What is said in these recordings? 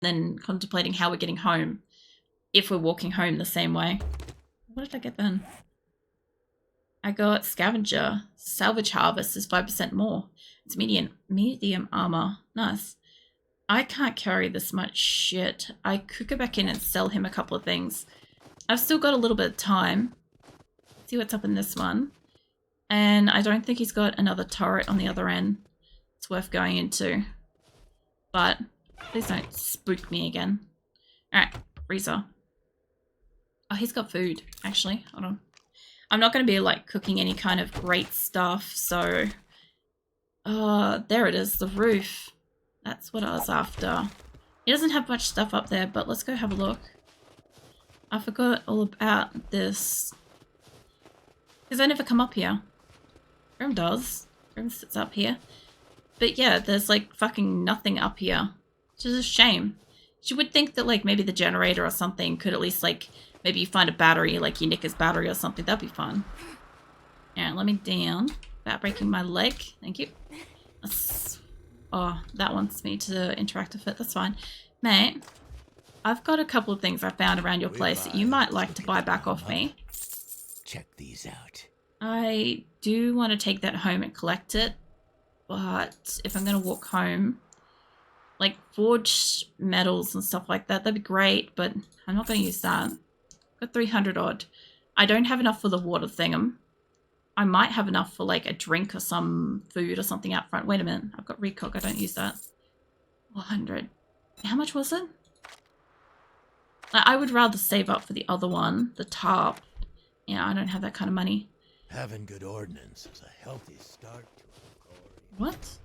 then contemplating how we're getting home, if we're walking home the same way. What did I get then? I got Scavenger. Salvage Harvest is 5% more. It's medium armor. Nice. I can't carry this much shit. I could go back in and sell him a couple of things. I've still got a little bit of time. Let's see what's up in this one. And I don't think he's got another turret on the other end. It's worth going into. But please don't spook me again. Alright, freezer. Oh, he's got food, actually. Hold on. I'm not going to be, like, cooking any kind of great stuff, so... there it is, the roof. That's what I was after. He doesn't have much stuff up there, but let's go have a look. I forgot all about this. Because I never come up here. Grim does. Grim sits up here. But yeah, there's, like, fucking nothing up here. Which is a shame. You would think that, like, maybe the generator or something could at least, like... Maybe you find a battery, like you nick his battery or something. That'd be fun. Alright, let me down. Without breaking my leg. Thank you. Oh, that wants me to interact with it. That's fine. Mate, I've got a couple of things I found around your place that you might like to buy back off me. Check these out. I do want to take that home and collect it. But if I'm going to walk home, like forged metals and stuff like that, that'd be great. But I'm not going to use that. Got 300 odd. I don't have enough for the water thingam. I might have enough for like a drink or some food or something out front. Wait a minute. I've got recog. I don't use that. 400. How much was it? I would rather save up for the other one. The tarp. Yeah, I don't have that kind of money. Having good ordnance is a healthy start to a glory. What?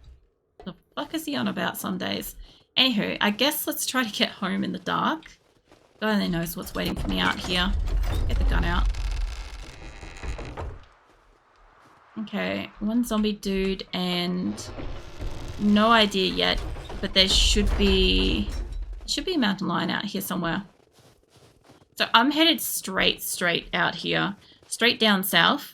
The fuck is he on about some days? Anywho, I guess let's try to get home in the dark. God only knows what's waiting for me out here. Get the gun out. Okay, one zombie dude and no idea yet, but there should be a mountain lion out here somewhere. So I'm headed straight out here, straight down south.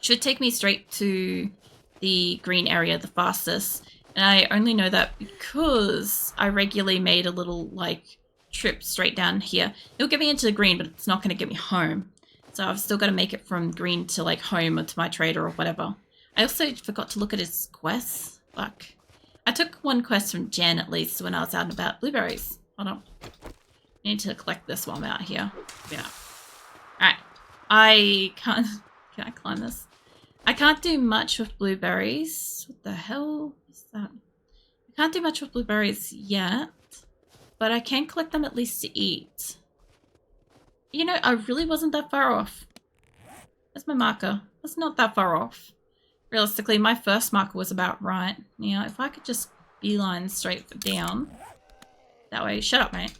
Should take me straight to the green area the fastest. And I only know that because I regularly made a little like trip straight down here. It'll get me into the green, but it's not going to get me home. So I've still got to make it from green to like home or to my trader or whatever. I also forgot to look at his quests. Fuck. I took one quest from Jen at least when I was out and about. Blueberries. Hold on. I need to collect this while I'm out here. Yeah. Alright. I can't... Can I climb this? I can't do much with blueberries. What the hell is that? I can't do much with blueberries yet. But I can collect them at least to eat. You know, I really wasn't that far off. That's my marker. That's not that far off. Realistically, my first marker was about right. You know, if I could just beeline straight down. That way. Shut up, mate.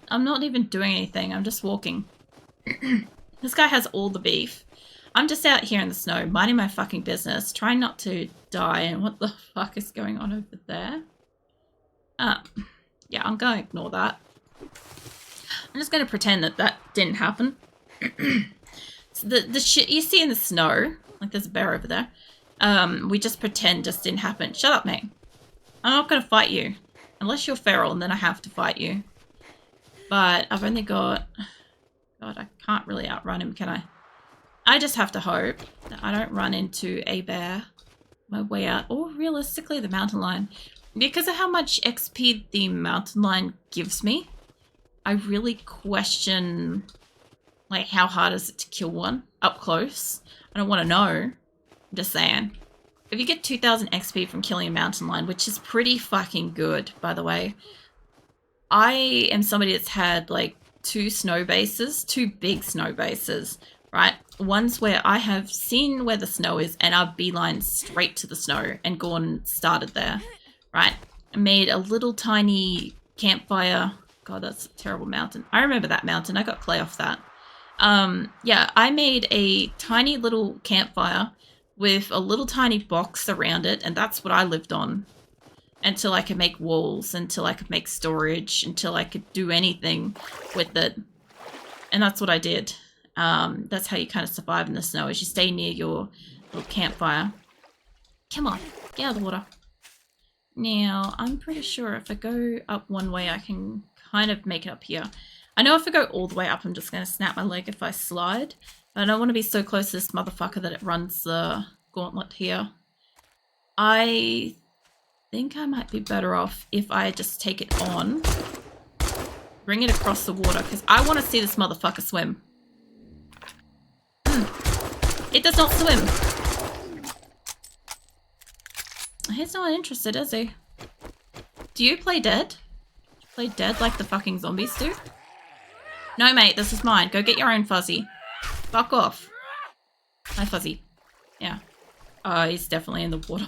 I'm not even doing anything. I'm just walking. This guy has all the beef. I'm just out here in the snow, minding my fucking business, trying not to die. And what the fuck is going on over there? Yeah, I'm going to ignore that. I'm just going to pretend that that didn't happen. So the shit you see in the snow, like there's a bear over there, we just pretend just didn't happen. Shut up, mate. I'm not going to fight you. Unless you're feral, and then I have to fight you. But I've only got... God, I can't really outrun him, can I? I just have to hope that I don't run into a bear my way out. Or realistically, the mountain lion. Because of how much XP the mountain lion gives me, I really question, like, how hard is it to kill one up close? I don't want to know. I'm just saying. If you get 2,000 XP from killing a mountain lion, which is pretty fucking good, by the way. I am somebody that's had, like, two big snow bases, right? Ones where I have seen where the snow is and I've beelined straight to the snow and gone and started there. Right, I made a little tiny campfire. God, that's a terrible mountain. I remember that mountain. I got clay off that. Yeah, I made a tiny little campfire with a little tiny box around it, and that's what I lived on until I could make walls, until I could make storage, until I could do anything with it. And that's what I did. That's how you kind of survive in the snow, is you stay near your little campfire. Come on, get out of the water. Now, I'm pretty sure if I go up one way, I can kind of make it up here. I know if I go all the way up, I'm just going to snap my leg if I slide. I don't want to be so close to this motherfucker that it runs the gauntlet here. I think I might be better off if I just take it on, bring it across the water, because I want to see this motherfucker swim. It does not swim. He's not interested, is he? Do you play dead? Play dead like the fucking zombies do? No, mate, this is mine. Go get your own Fuzzy. Fuck off. Hi, Fuzzy. Yeah. Oh, he's definitely in the water.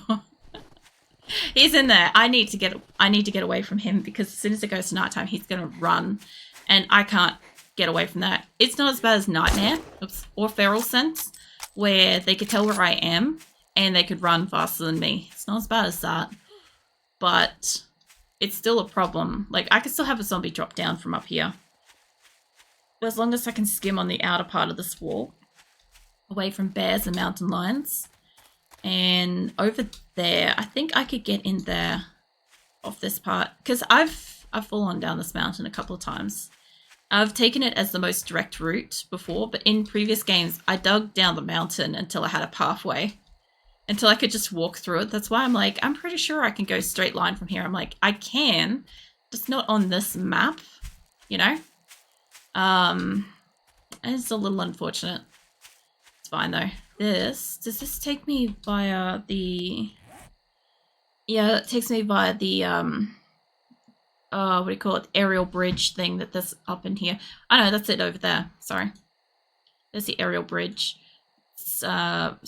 He's in there. I need to get away from him because as soon as it goes to nighttime, he's gonna run, and I can't get away from that. It's not as bad as Nightmare or Feral Sense, where they could tell where I am and they could run faster than me. It's not as bad as that, but it's still a problem. Like, I could still have a zombie drop down from up here. But as long as I can skim on the outer part of this wall, away from bears and mountain lions. And over there, I think I could get in there off this part. Because I've fallen down this mountain a couple of times. I've taken it as the most direct route before, but in previous games, I dug down the mountain until I had a pathway. Until I could just walk through it. That's why I'm like, I'm pretty sure I can go straight line from here. I'm like, I can, just not on this map, you know? And it's a little unfortunate. It's fine though. Does this take me via the... Yeah, it takes me via the, what do you call it? Aerial bridge thing that's up in here. I know, that's it over there. Sorry. There's the aerial bridge. It's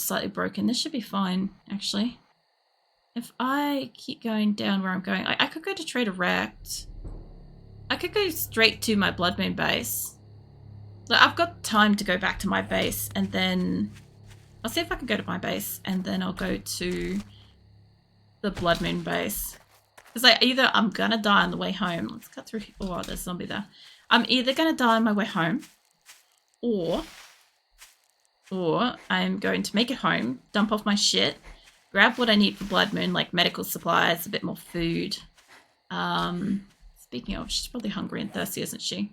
slightly broken. This should be fine, actually. If I keep going down where I'm going, I could go to Trader Rect. I could go straight to my Blood Moon base. Like, I've got time to go back to my base, and then I'll see if I can go to my base, and then I'll go to the Blood Moon base. Because like, either I'm gonna die on the way home. Let's cut through. Oh, there's a zombie there. I'm either gonna die on my way home, or I'm going to make it home, dump off my shit, grab what I need for Blood Moon, like medical supplies, a bit more food. Speaking of, she's probably hungry and thirsty, isn't she?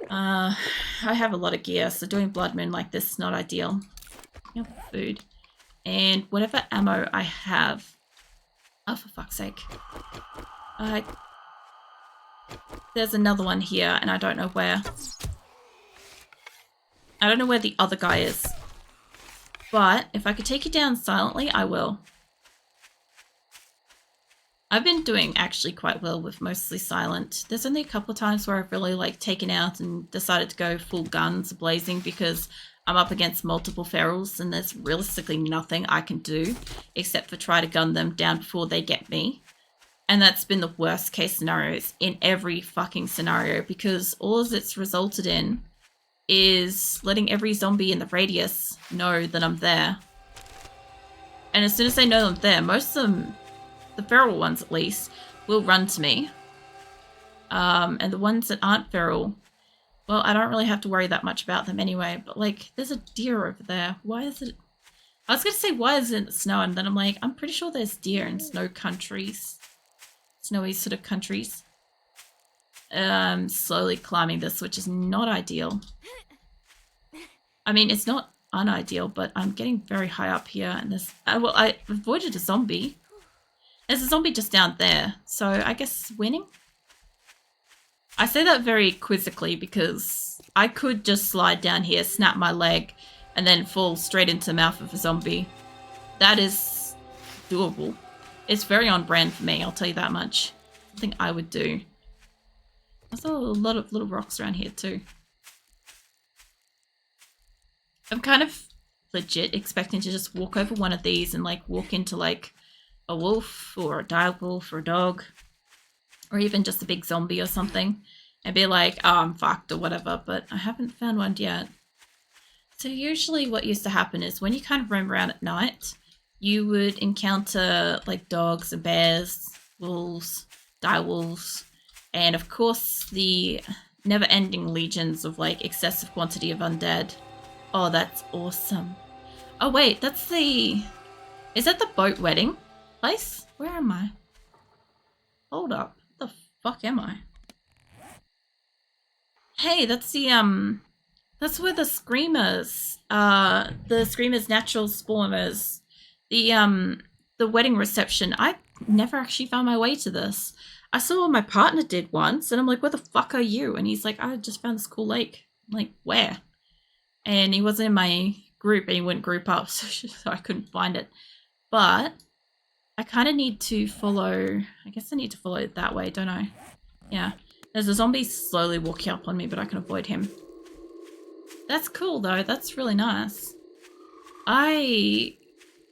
I have a lot of gear, so doing Blood Moon like this is not ideal. Food. And whatever ammo I have... Oh, for fuck's sake. There's another one here, and I don't know where. I don't know where the other guy is. But if I could take you down silently, I will. I've been doing actually quite well with mostly silent. There's only a couple of times where I've really like taken out and decided to go full guns blazing because I'm up against multiple ferals and there's realistically nothing I can do except for try to gun them down before they get me. And that's been the worst case scenarios in every fucking scenario because all it's resulted in is letting every zombie in the radius know that I'm there. And as soon as they know I'm there, most of them, the feral ones at least, will run to me. And the ones that aren't feral, well, I don't really have to worry that much about them anyway. But like, there's a deer over there. Why is it... I was going to say, why is it snow? And then I'm like, I'm pretty sure there's deer in snow countries. Snowy sort of countries. Slowly climbing this, which is not ideal. I mean, it's not unideal, but I'm getting very high up here. And there's... well, I avoided a zombie. There's a zombie just down there. So I guess winning? I say that very quizzically because I could just slide down here, snap my leg, and then fall straight into the mouth of a zombie. That is doable. It's very on brand for me, I'll tell you that much. Something I would do. There's a lot of little rocks around here too. I'm kind of legit expecting to just walk over one of these and like walk into like a wolf or a dire wolf or a dog or even just a big zombie or something and be like, oh, I'm fucked or whatever, but I haven't found one yet. So usually what used to happen is when you kind of roam around at night, you would encounter like dogs and bears, wolves, dire wolves, and of course the never-ending legions of like excessive quantity of undead. Oh, that's awesome. Oh wait, that's the... Is that the boat wedding place? Where am I? Hold up. What the fuck am I? Hey, that's that's where the Screamers, natural spawners, the wedding reception. I never actually found my way to this. I saw what my partner did once, and I'm like, where the fuck are you? And he's like, I just found this cool lake. I'm like, where? And he wasn't in my group, and he wouldn't group up, so I couldn't find it. But I kind of need to follow, I guess I need to follow it that way, don't I? Yeah. There's a zombie slowly walking up on me, but I can avoid him. That's cool, though. That's really nice. I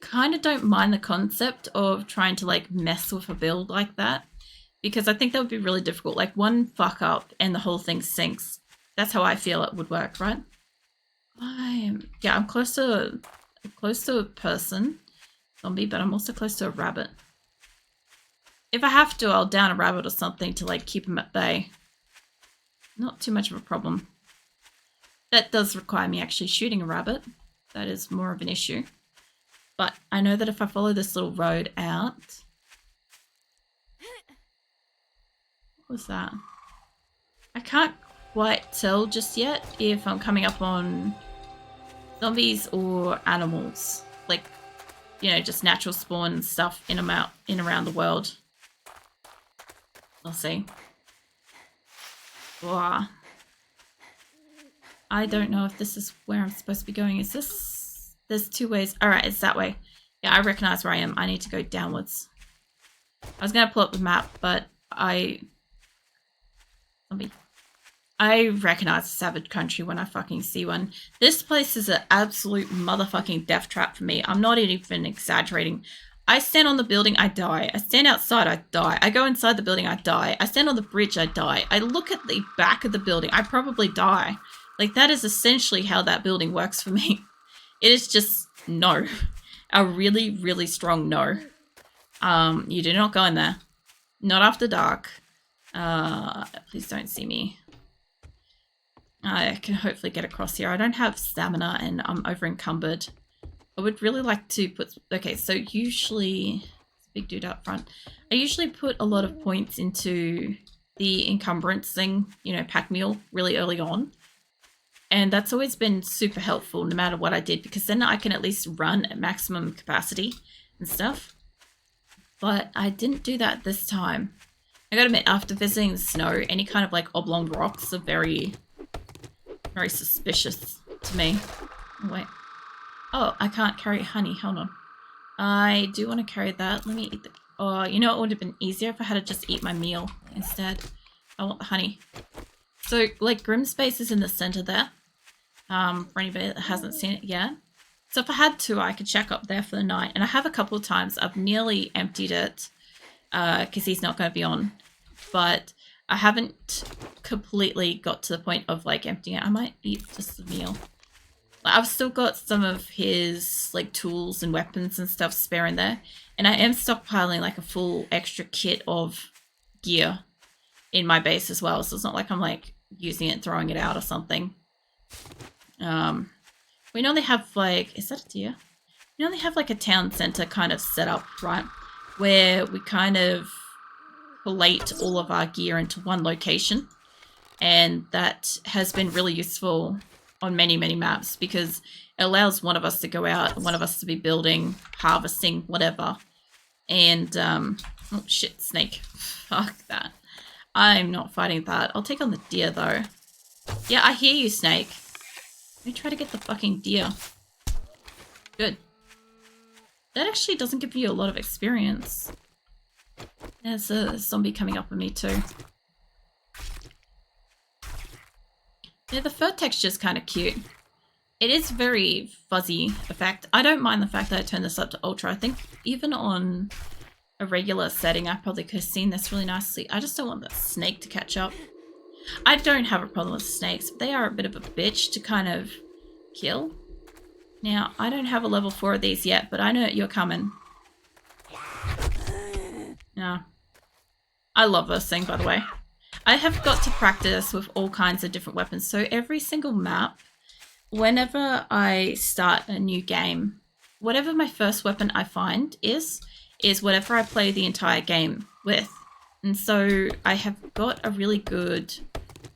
kind of don't mind the concept of trying to, like, mess with a build like that, because I think that would be really difficult. Like, one fuck up and the whole thing sinks. That's how I feel it would work, right? I'm close to a person, zombie, but I'm also close to a rabbit. If I have to, I'll down a rabbit or something to, like, keep him at bay. Not too much of a problem. That does require me actually shooting a rabbit. That is more of an issue. But I know that if I follow this little road out... What was that? I can't quite tell just yet if I'm coming up on zombies or animals. Like, you know, just natural spawn and stuff in and around the world. We'll see. Wow. I don't know if this is where I'm supposed to be going. Is this... There's two ways. Alright, it's that way. Yeah, I recognize where I am. I need to go downwards. I was going to pull up the map, but I recognize a savage country when I fucking see one. This place is an absolute motherfucking death trap for me. I'm not even exaggerating. I stand on the building, I die. I stand outside, I die. I go inside the building, I die. I stand on the bridge, I die. I look at the back of the building, I probably die. Like, that is essentially how that building works for me. It is just no. A really, really strong no. You do not go in there. Not after dark. Please don't see me. I can hopefully get across here. I don't have stamina and I'm over encumbered. I would really like to put... Okay, so usually... Big dude up front. I usually put a lot of points into the encumbrance thing, you know, pack mule, really early on. And that's always been super helpful no matter what I did, because then I can at least run at maximum capacity and stuff. But I didn't do that this time. I gotta admit, after visiting the snow, any kind of like oblong rocks are very, very suspicious to me. Oh, wait. Oh, I can't carry honey. Hold on. I do want to carry that. Let me eat the... Oh, you know, it would have been easier if I had to just eat my meal instead. I want the honey. So, like, Grimspace is in the center there. For anybody that hasn't seen it yet. So if I had to, I could check up there for the night. And I have a couple of times. I've nearly emptied it. Because he's not going to be on. But I haven't completely got to the point of, like, emptying it. I might eat just the meal. I've still got some of his, like, tools and weapons and stuff spare in there. And I am stockpiling, like, a full extra kit of gear in my base as well. So it's not like I'm, like, using it and throwing it out or something. We normally have, like... Is that a deer? We normally have, like, a town center kind of set up, right? Where we kind of collate all of our gear into one location. And that has been really useful on many, many maps, because it allows one of us to go out, one of us to be building, harvesting, whatever. And, oh shit, snake. Fuck that. I'm not fighting that. I'll take on the deer, though. Yeah, I hear you, snake. Let me try to get the fucking deer. Good. That actually doesn't give you a lot of experience. There's a zombie coming up on me, too. Yeah, the fur texture is kind of cute. It is very fuzzy effect. I don't mind the fact that I turned this up to ultra. I think even on a regular setting, I probably could have seen this really nicely. I just don't want that snake to catch up. I don't have a problem with snakes, but they are a bit of a bitch to kind of kill. Now, I don't have a level 4 of these yet, but I know you're coming. Yeah. I love this thing, by the way. I have got to practice with all kinds of different weapons. So every single map, whenever I start a new game, whatever my first weapon I find is, is whatever I play the entire game with. And so I have got a really good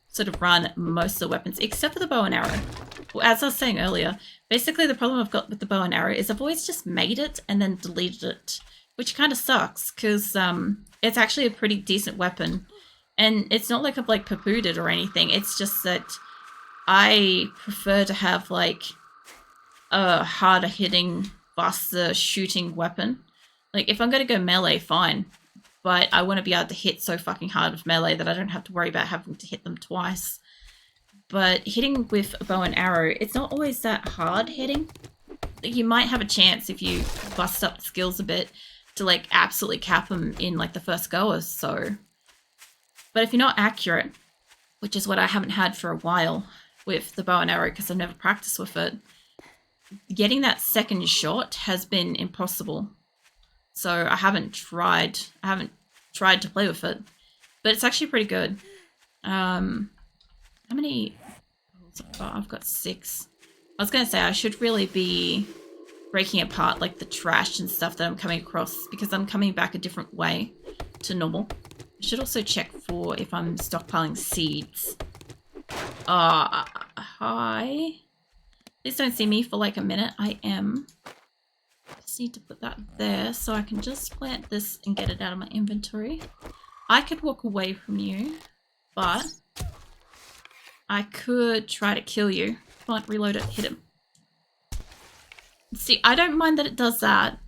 sort of run at most of the weapons, except for the bow and arrow. Well, as I was saying earlier, basically the problem I've got with the bow and arrow is I've always just made it and then deleted it, which kind of sucks because it's actually a pretty decent weapon. And it's not like I've like poo-pooed it or anything. It's just that I prefer to have like a harder hitting, faster shooting weapon. Like if I'm going to go melee, fine. But I want to be able to hit so fucking hard with melee that I don't have to worry about having to hit them twice. But hitting with a bow and arrow, it's not always that hard hitting. You might have a chance if you bust up the skills a bit to like absolutely cap them in like the first go or so. But if you're not accurate, which is what I haven't had for a while with the bow and arrow because I've never practiced with it, getting that second shot has been impossible. So I haven't tried to play with it, but it's actually pretty good. How many? I've got 6. I was going to say I should really be breaking apart like the trash and stuff that I'm coming across because I'm coming back a different way to normal. I should also check for if I'm stockpiling seeds. Hi. Please don't see me for like a minute. I am. Just need to put that there so I can just plant this and get it out of my inventory. I could walk away from you, but I could try to kill you. Come on, reload it, hit him. See, I don't mind that it does that.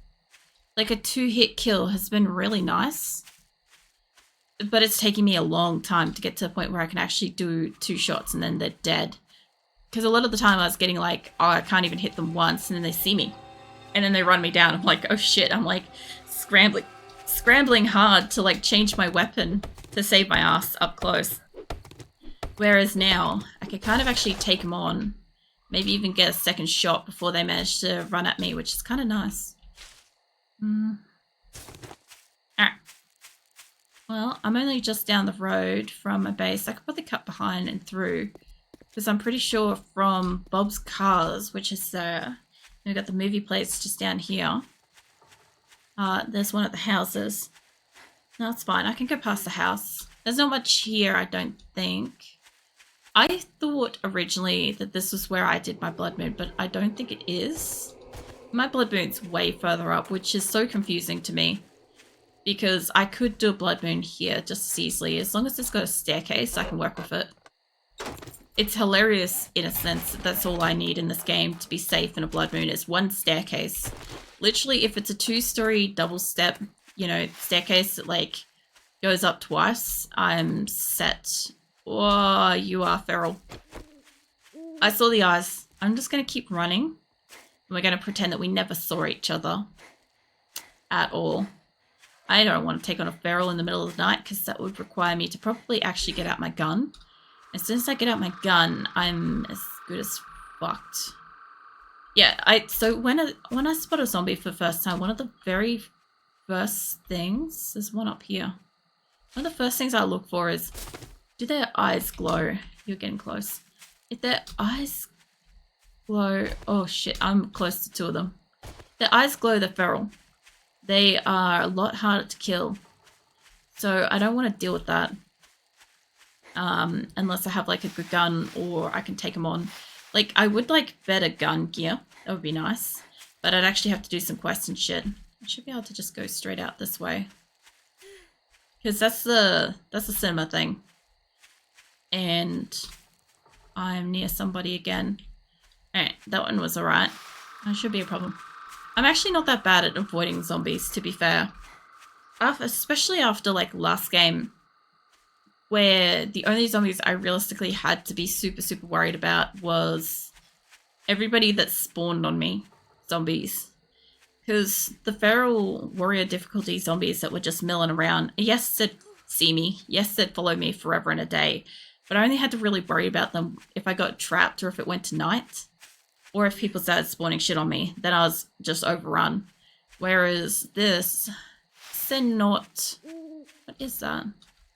Like a 2-hit kill has been really nice. But it's taking me a long time to get to a point where I can actually do 2 shots and then they're dead. Because a lot of the time I was getting like, oh, I can't even hit them once and then they see me. And then they run me down. I'm like, oh shit. I'm like scrambling hard to like change my weapon to save my ass up close. Whereas now, I can kind of actually take them on. Maybe even get a second shot before they manage to run at me, which is kind of nice. Alright. Well, I'm only just down the road from my base. I could probably cut behind and through. Because I'm pretty sure from Bob's Cars, which is there. We've got the movie place just down here. There's one of the houses. No, it's fine. I can go past the house. There's not much here, I don't think. I thought originally that this was where I did my blood moon, but I don't think it is. My blood moon's way further up, which is so confusing to me. Because I could do a blood moon here just as easily. As long as it's got a staircase, I can work with it. It's hilarious in a sense that that's all I need in this game to be safe in a blood moon is one staircase. Literally, if it's a 2-story double step, you know, staircase that like goes up twice, I'm set. Oh, you are feral. I saw the eyes. I'm just going to keep running. And we're going to pretend that we never saw each other. At all. I don't want to take on a feral in the middle of the night because that would require me to probably actually get out my gun. As soon as I get out my gun, I'm as good as fucked. Yeah, so when I spot a zombie for the first time, one of the very first things, there's one up here. One of the first things I look for is, do their eyes glow? You're getting close. If their eyes glow, oh shit, I'm close to 2 of them. Their eyes glow, they're feral. They are a lot harder to kill. So I don't want to deal with that. Unless I have like a good gun or I can take them on. Like I would like better gun gear. That would be nice. But I'd actually have to do some quests and shit. I should be able to just go straight out this way. Because that's the cinema thing. And I'm near somebody again. Alright, that one was alright. That should be a problem. I'm actually not that bad at avoiding zombies, to be fair. Especially after like last game, where the only zombies I realistically had to be super, super worried about was everybody that spawned on me. Zombies. Because the feral warrior difficulty zombies that were just milling around, yes, they'd see me. Yes, they'd follow me forever and a day. But I only had to really worry about them if I got trapped or if it went to night. Or if people started spawning shit on me. Then I was just overrun. Whereas this, they're not... What is that?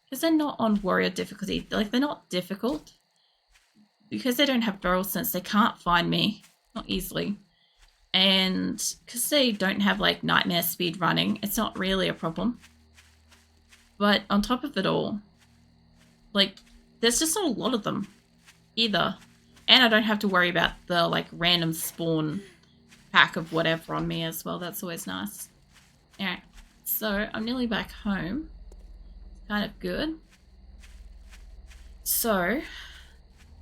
Because they're not on warrior difficulty. Like, they're not difficult. Because they don't have feral sense, they can't find me. Not easily. And because they don't have like nightmare speed running, it's not really a problem. But on top of it all, like, there's just not a lot of them either. And I don't have to worry about the like random spawn pack of whatever on me as well. That's always nice. Alright, so I'm nearly back home. Kind of good. So,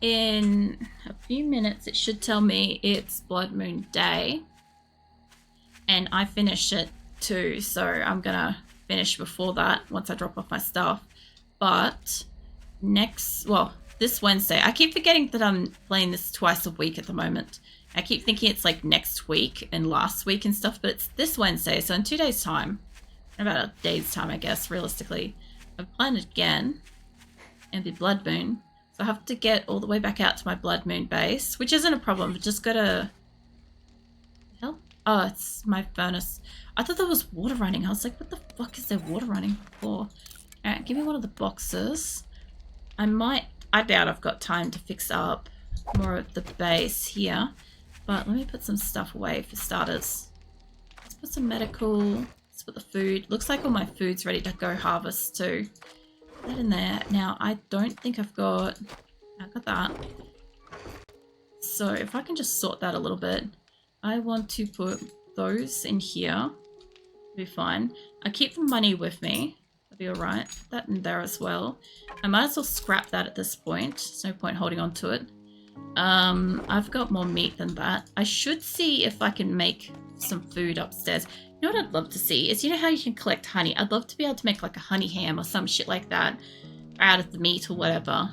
in a few minutes, it should tell me it's Blood Moon Day. And I finish it too, so I'm gonna finish before that once I drop off my stuff. But this Wednesday, I keep forgetting that I'm playing this twice a week at the moment. I keep thinking it's like next week and last week and stuff, but it's this Wednesday, so in 2 days' time, in about a day's time, I guess, realistically, I've planned it again, and the Blood Moon. So I have to get all the way back out to my Blood Moon base, which isn't a problem, but just gotta... Hell? Oh, it's my furnace. I thought there was water running. I was like, what the fuck is there water running for? Alright, give me one of the boxes. I doubt I've got time to fix up more of the base here. But let me put some stuff away for starters. Let's put some medical. Let's put the food. Looks like all my food's ready to go harvest too. Put that in there. Now, I don't think I've got that. So if I can just sort that a little bit. I want to put those in here. Be fine. I keep the money with me. That'll be alright. Put that in there as well. I might as well scrap that at this point. There's no point holding on to it. I've got more meat than that. I should see if I can make some food upstairs. You know what I'd love to see is, you know how you can collect honey? I'd love to be able to make like a honey ham or some shit like that out of the meat or whatever.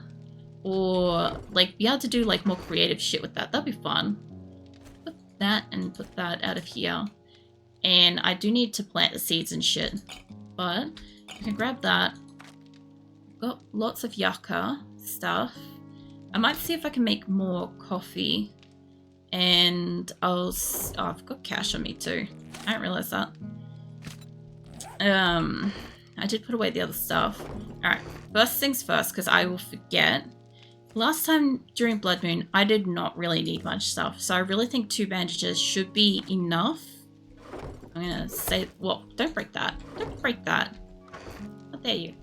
Or like be able to do like more creative shit with that. That'd be fun. Put that and put that out of here. And I do need to plant the seeds and shit. But I can grab that. I've got lots of yucca stuff. I might see if I can make more coffee. And I've got cash on me too. I didn't realize that. I did put away the other stuff. Alright, first things first, because I will forget. Last time during Blood Moon, I did not really need much stuff. So I really think 2 bandages should be enough. I'm gonna say, well, don't break that. Don't break that. How dare you.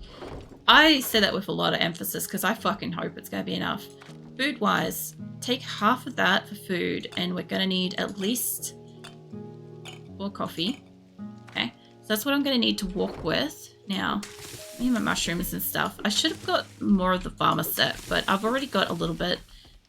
I say that with a lot of emphasis because I fucking hope it's gonna be enough. Food-wise, take half of that for food, and we're gonna need at least 4 coffee. Okay, so that's what I'm gonna need to walk with. Now, I need my mushrooms and stuff. I should have got more of the farmer set, but I've already got a little bit.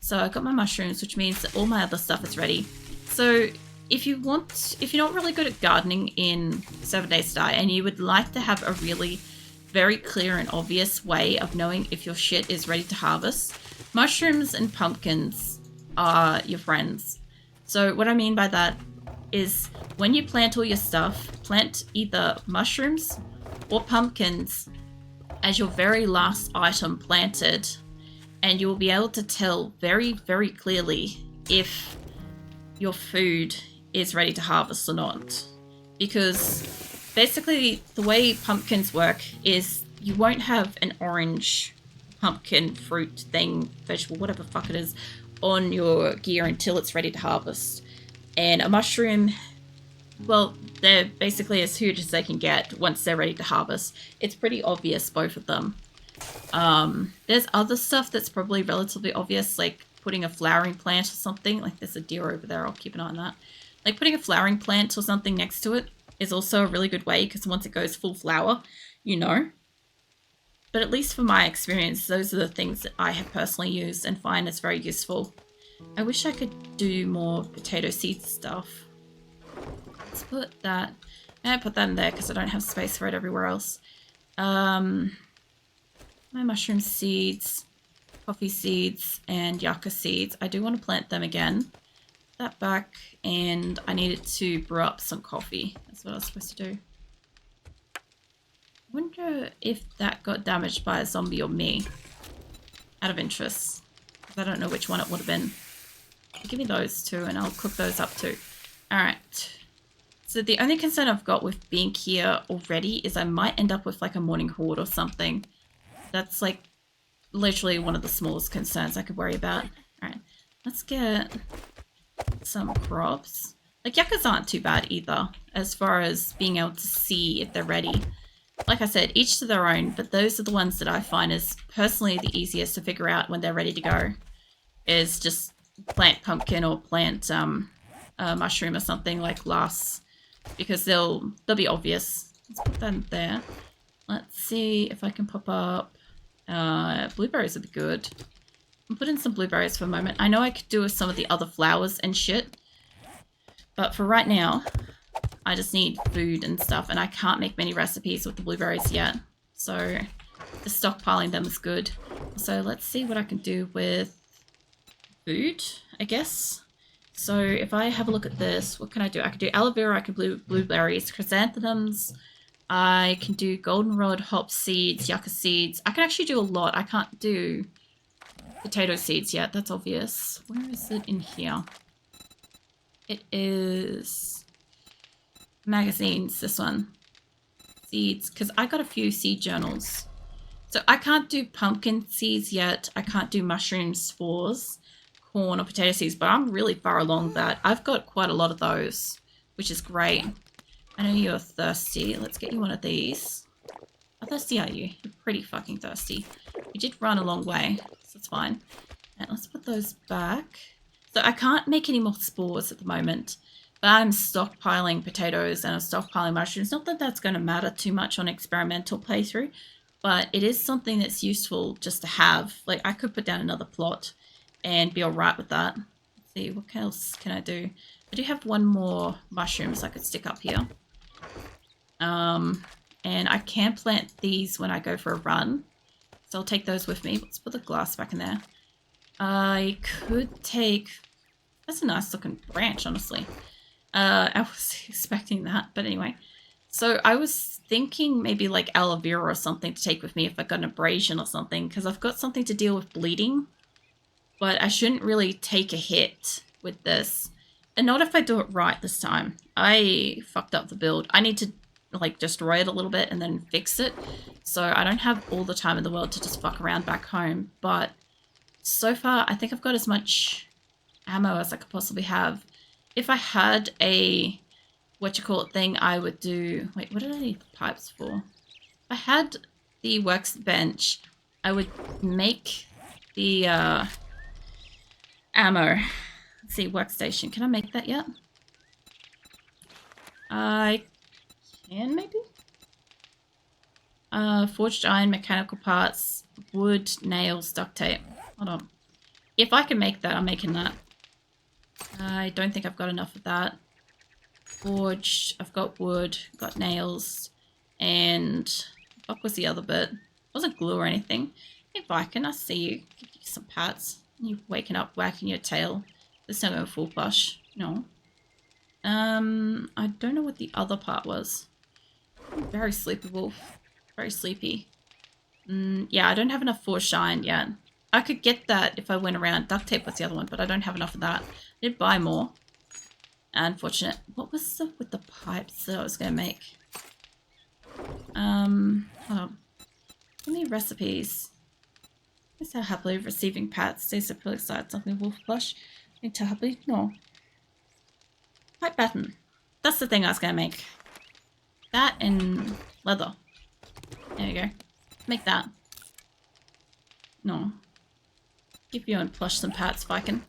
So I got my mushrooms, which means that all my other stuff is ready. So if you're not really good at gardening in 7 Days to Die, and you would like to have a really very clear and obvious way of knowing if your shit is ready to harvest, mushrooms and pumpkins are your friends. So what I mean by that is when you plant all your stuff, plant either mushrooms or pumpkins as your very last item planted, and you will be able to tell very, very clearly if your food is ready to harvest or not. Because basically the way pumpkins work is you won't have an orange pumpkin fruit thing, vegetable, whatever the fuck it is, on your gear until it's ready to harvest. And a mushroom, well, they're basically as huge as they can get once they're ready to harvest. It's pretty obvious, both of them. There's other stuff that's probably relatively obvious, like putting a flowering plant or something. Like there's a deer over there, I'll keep an eye on that. Like putting a flowering plant or something next to it is also a really good way, because once it goes full flower, you know. But at least for my experience, those are the things that I have personally used and find is very useful. I wish I could do more potato seed stuff. Let's put that. I put that in there because I don't have space for it everywhere else. My mushroom seeds, coffee seeds, and yucca seeds. I do want to plant them again. Put that back, and I needed to brew up some coffee. That's what I was supposed to do. I wonder if that got damaged by a zombie or me. Out of interest. I don't know which one it would have been. Give me those two and I'll cook those up too. Alright. So the only concern I've got with being here already is I might end up with like a morning horde or something. That's like literally one of the smallest concerns I could worry about. Alright. Let's get some crops. Like, yuccas aren't too bad either, as far as being able to see if they're ready. Like I said, each to their own, but those are the ones that I find is personally the easiest to figure out when they're ready to go. Is just plant pumpkin or plant mushroom or something like glass, because they'll be obvious. Let's put that in there. Let's see if I can pop up. Blueberries would be good. I'll put in some blueberries for a moment. I know I could do with some of the other flowers and shit, but for right now, I just need food and stuff, and I can't make many recipes with the blueberries yet. So just stockpiling them is good. So let's see what I can do with food, I guess. So if I have a look at this, what can I do? I can do aloe vera, I can do blueberries, chrysanthemums, I can do goldenrod, hop seeds, yucca seeds. I can actually do a lot. I can't do potato seeds yet, that's obvious. Where is it in here? It is magazines, this one. Seeds, because I got a few seed journals. So I can't do pumpkin seeds yet. I can't do mushroom spores, corn or potato seeds, but I'm really far along that. I've got quite a lot of those, which is great. I know you're thirsty. Let's get you one of these. How thirsty are you? You're pretty fucking thirsty. You did run a long way, so it's fine. And let's put those back. So I can't make any more spores at the moment, but I'm stockpiling potatoes and I'm stockpiling mushrooms. Not that that's going to matter too much on experimental playthrough, but it is something that's useful just to have. Like, I could put down another plot and be alright with that. Let's see, what else can I do? I do have one more mushrooms I could stick up here. And I can plant these when I go for a run. So I'll take those with me. Let's put the glass back in there. I could take... That's a nice looking branch, honestly. I was expecting that, but anyway. So I was thinking maybe like aloe vera or something to take with me if I got an abrasion or something, because I've got something to deal with bleeding. But I shouldn't really take a hit with this. And not if I do it right this time. I fucked up the build. I need to like destroy it a little bit and then fix it. So I don't have all the time in the world to just fuck around back home. But so far, I think I've got as much ammo as I could possibly have. If I had a thing, I would do... Wait, what did I need the pipes for? If I had the workbench, I would make the ammo. Let's see, workstation. Can I make that yet? I can, maybe? Forged iron, mechanical parts, wood, nails, duct tape. Hold on. If I can make that, I'm making that. I don't think I've got enough of that. Forged, I've got wood, got nails, and what was the other bit? It wasn't glue or anything. Hey Viking, I see you. Give you some pats. You waking up, whacking your tail. This time I'm full plush. No. I don't know what the other part was. I'm very sleepy, wolf. Very sleepy. Yeah, I don't have enough forged iron yet. I could get that if I went around. Duct tape was the other one, but I don't have enough of that. I did buy more. Unfortunate. What was up with the pipes that I was going to make? Hold on. How many recipes? Is how happily receiving pats. Stays so really excited. Something wolf plush. Need to happily? No. Pipe batten. That's the thing I was going to make. That and leather. There you go. Make that. No. Give you and plush some pats if I can.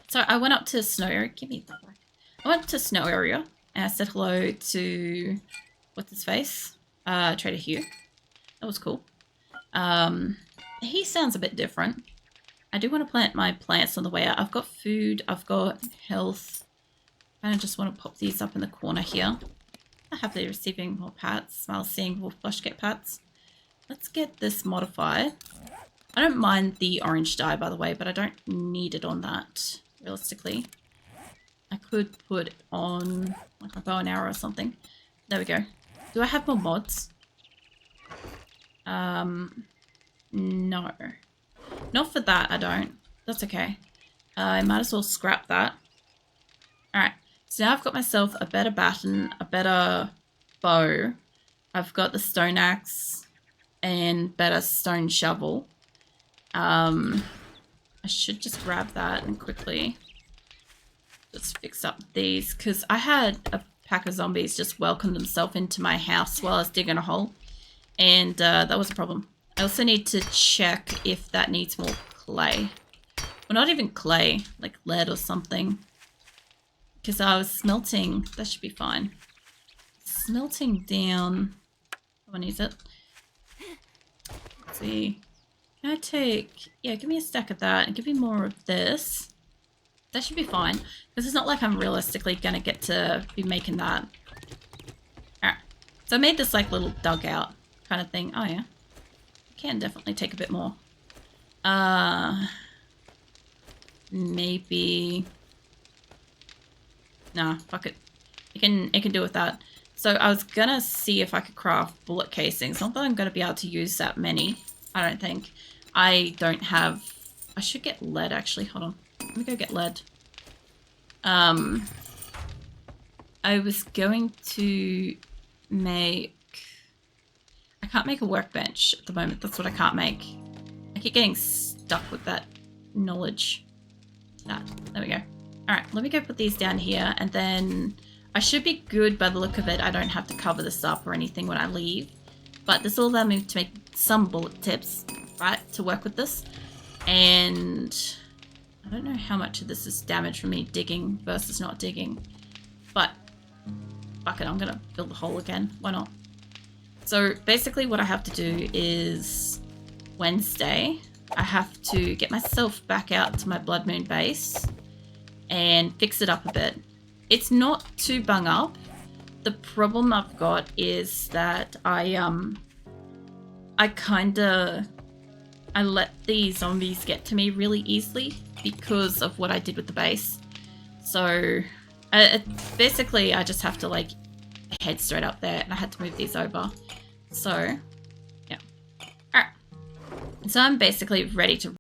So I went up to snow area. Give me that back. I went to snow area and I said hello to what's his face? Trader Hugh. That was cool. He sounds a bit different. I do want to plant my plants on the way out. I've got food. I've got health. I just want to pop these up in the corner here. I'm happily receiving more pats. Smile seeing wolf plush get pats. Let's get this modified. I don't mind the orange dye, by the way, but I don't need it on that, realistically. I could put on like a bow and arrow or something. There we go. Do I have more mods? No. Not for that, I don't. That's okay. I might as well scrap that. Alright, so now I've got myself a better baton, a better bow. I've got the stone axe and better stone shovel. I should just grab that and quickly Just fix up these, because I had a pack of zombies just welcome themselves into my house while I was digging a hole, and that was a problem. I also need to check if that needs more clay. Well, not even clay, like lead or something. Because I was smelting, that should be fine. Smelting down, someone needs it. Let's see. Can I take, yeah, give me a stack of that and give me more of this. That should be fine. Because it's not like I'm realistically going to get to be making that. Alright. So I made this like little dugout kind of thing. Oh yeah. Can definitely take a bit more. Maybe. Nah, fuck it. It can do with that. So I was gonna see if I could craft bullet casings. Not that I'm gonna be able to use that many. I don't think. I don't have. I should get lead actually. Hold on. Let me go get lead. I was going to make. I can't make a workbench at the moment. That's what I can't make. I keep getting stuck with that knowledge. Ah, there we go. Alright, let me go put these down here, and then I should be good by the look of it. I don't have to cover this up or anything when I leave. But this will allow me to make some bullet tips, right, to work with this. And I don't know how much of this is damage from me digging versus not digging. But, fuck it, I'm going to build the hole again. Why not? So basically what I have to do is Wednesday, I have to get myself back out to my Blood Moon base and fix it up a bit. It's not too bung up. The problem I've got is that I let the zombies get to me really easily because of what I did with the base. So basically I just have to like head straight up there, and I had to move these over. So yeah. Alright. So I'm basically ready to